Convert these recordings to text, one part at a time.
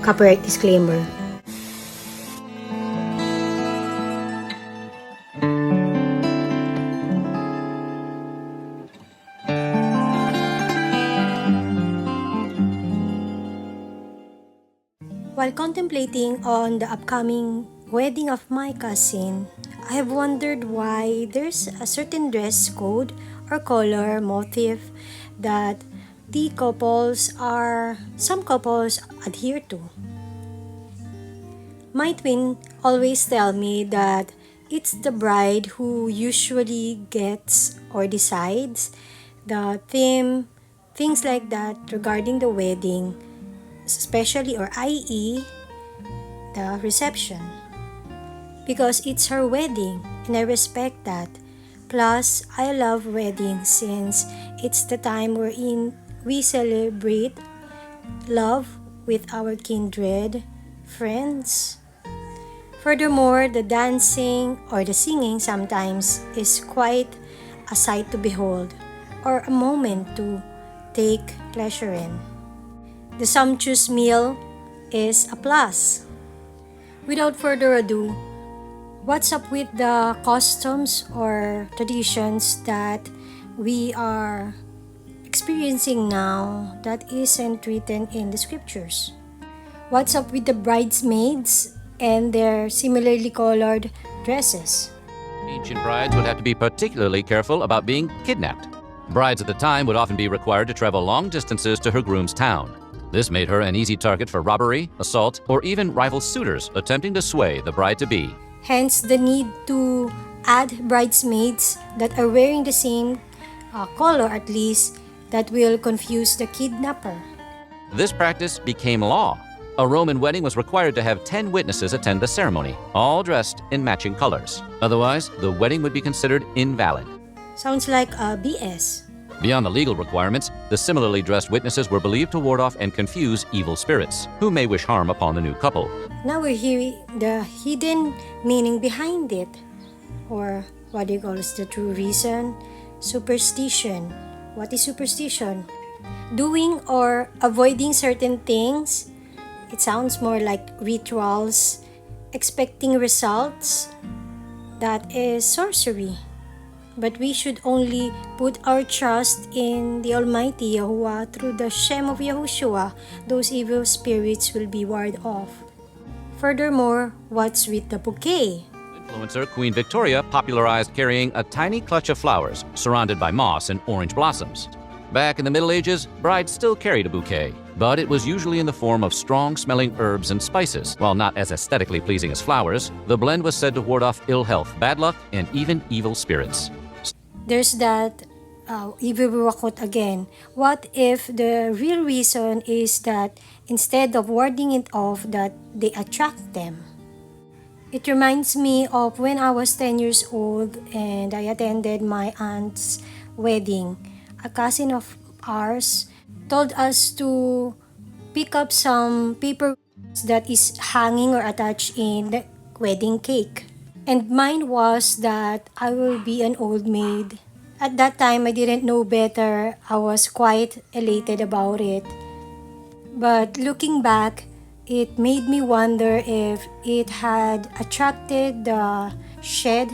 Copyright disclaimer. While contemplating on the upcoming wedding of my cousin, I have wondered why there's a certain dress code or color motif that some couples adhere to. My twin always tell me that it's the bride who usually gets or decides the theme, things like that regarding the wedding, especially or i.e. the reception. Because it's her wedding and I respect that. Plus, I love weddings since it's the time wherein we celebrate love with our kindred, friends. Furthermore, the dancing or the singing sometimes is quite a sight to behold or a moment to take pleasure in. The sumptuous meal is a plus. Without further ado, what's up with the customs or traditions that we are experiencing now that isn't written in the scriptures? What's up with the bridesmaids and their similarly colored dresses? Ancient brides would have to be particularly careful about being kidnapped. Brides at the time would often be required to travel long distances to her groom's town. This made her an easy target for robbery, assault, or even rival suitors attempting to sway the bride-to-be. Hence the need to add bridesmaids that are wearing the same color at least that will confuse the kidnapper. This practice became law. A Roman wedding was required to have 10 witnesses attend the ceremony, all dressed in matching colors. Otherwise, the wedding would be considered invalid. Sounds like a BS. Beyond the legal requirements, the similarly dressed witnesses were believed to ward off and confuse evil spirits, who may wish harm upon the new couple. Now we're hearing the hidden meaning behind it, or what do you call it, the true reason? Superstition. What is superstition? Doing or avoiding certain things. It sounds more like rituals, expecting results. That is sorcery. But we should only put our trust in the Almighty Yahuwah. Through the Shem of Yahushua, those evil spirits will be warded off. Furthermore, what's with the bouquet? Influencer Queen Victoria popularized carrying a tiny clutch of flowers surrounded by moss and orange blossoms. Back in the Middle Ages, brides still carried a bouquet, but it was usually in the form of strong-smelling herbs and spices. While not as aesthetically pleasing as flowers, the blend was said to ward off ill health, bad luck, and even evil spirits. There's that evil ruakot again. What if the real reason is that instead of warding it off, that they attract them? It reminds me of when I was 10 years old and I attended my aunt's wedding. A cousin of ours told us to pick up some paper that is hanging or attached in the wedding cake. And mine was that I will be an old maid. At that time, I didn't know better. I was quite elated about it. But looking back, it made me wonder if it had attracted the shed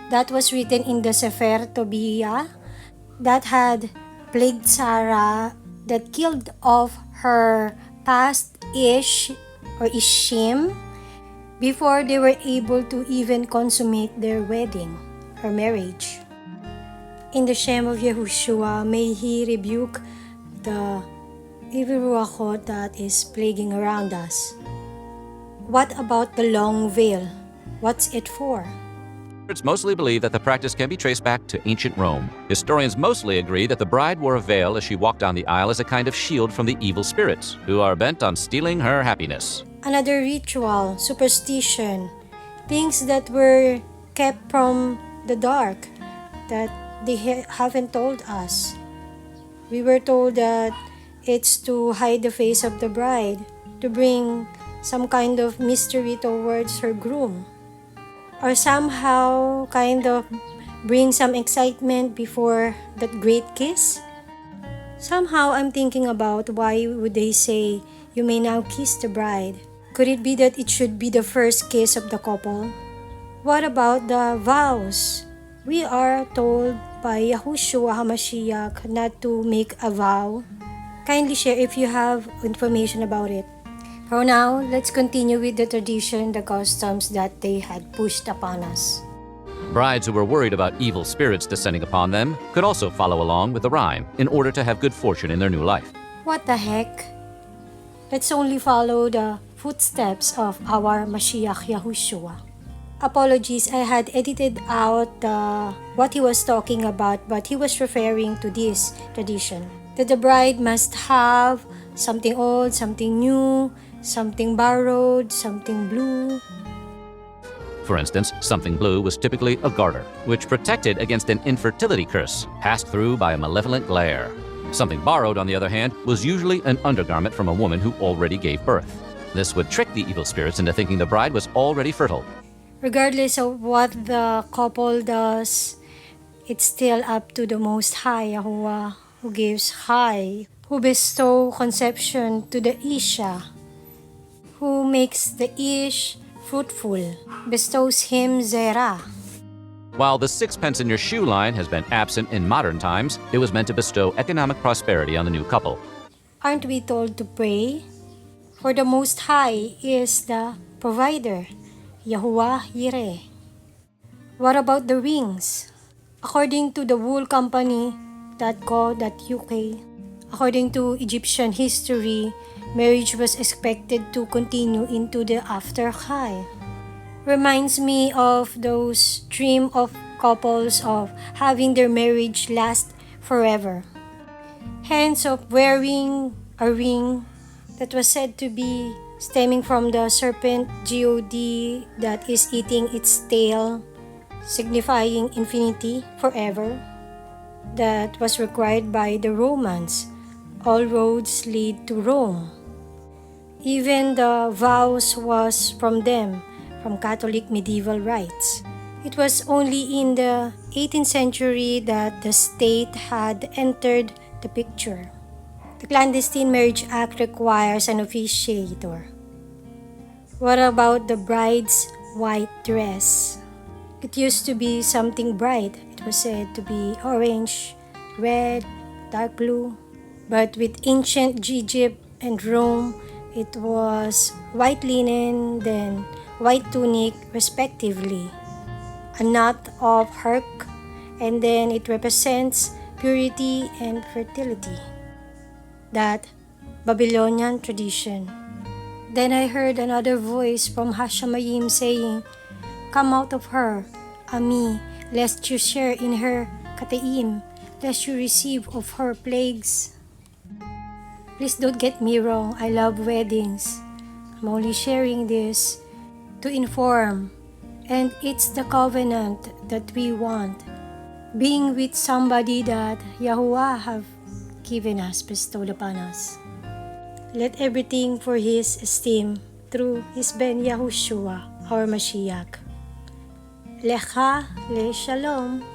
that was written in the Sefer Tobia that had plagued Sarah, that killed off her past Ish or Ishim before they were able to even consummate their wedding or marriage. In the Shem of Yahushua, may He rebuke the evil ruachot that is plaguing around us. What about the long veil? What's it for? Experts mostly believe that the practice can be traced back to ancient Rome. Historians mostly agree that the bride wore a veil as she walked down the aisle as a kind of shield from the evil spirits, who are bent on stealing her happiness. Another ritual, superstition, things that were kept from the dark that they haven't told us. We were told that it's to hide the face of the bride, to bring some kind of mystery towards her groom, or somehow kind of bring some excitement before that great kiss. Somehow I'm thinking about why would they say, "You may now kiss the bride." Could it be that it should be the first kiss of the couple? What about the vows? We are told by Yahushua HaMashiach not to make a vow. Kindly share if you have information about it. For now, let's continue with the tradition, the customs that they had pushed upon us. Brides who were worried about evil spirits descending upon them could also follow along with the rhyme in order to have good fortune in their new life. What the heck? Let's only follow the footsteps of our Mashiach Yahushua. Apologies, I had edited out what he was talking about, but he was referring to this tradition. That the bride must have something old, something new, something borrowed, something blue. For instance, something blue was typically a garter, which protected against an infertility curse passed through by a malevolent glare. Something borrowed, on the other hand, was usually an undergarment from a woman who already gave birth. This would trick the evil spirits into thinking the bride was already fertile. Regardless of what the couple does, it's still up to the Most High Yahuwah, who gives high, who bestow conception to the Isha, who makes the Ish fruitful, bestows him Zerah. While the sixpence in your shoe line has been absent in modern times, it was meant to bestow economic prosperity on the new couple. Aren't we told to pray? For the Most High is the provider, Yahuwah Yireh. What about the rings? According to the wool company.co.uk, according to Egyptian history, marriage was expected to continue into the afterlife. Reminds me of those dream of couples of having their marriage last forever. Hence of wearing a ring that was said to be stemming from the serpent God that is eating its tail, signifying infinity forever. That was required by the Romans. All roads lead to Rome. Even the vows was from them, from Catholic medieval rites. It was only in the 18th century that the state had entered the picture. The Clandestine Marriage Act requires an officiator. What about the bride's white dress? It used to be something bright. It was said to be orange, red, dark blue. But with ancient Egypt and Rome, it was white linen, then white tunic respectively. A knot of hark, and then it represents purity and fertility. That Babylonian tradition. Then I heard another voice from Hashamayim saying, "Come out of her, Ami, lest you share in her kataim, lest you receive of her plagues." Please don't get me wrong, I love weddings. I'm only sharing this to inform, and it's the covenant that we want. Being with somebody that Yahuwah have given us, bestowed upon us. Let everything for His esteem through His Ben Yahushua, our Mashiach. Lecha le Shalom.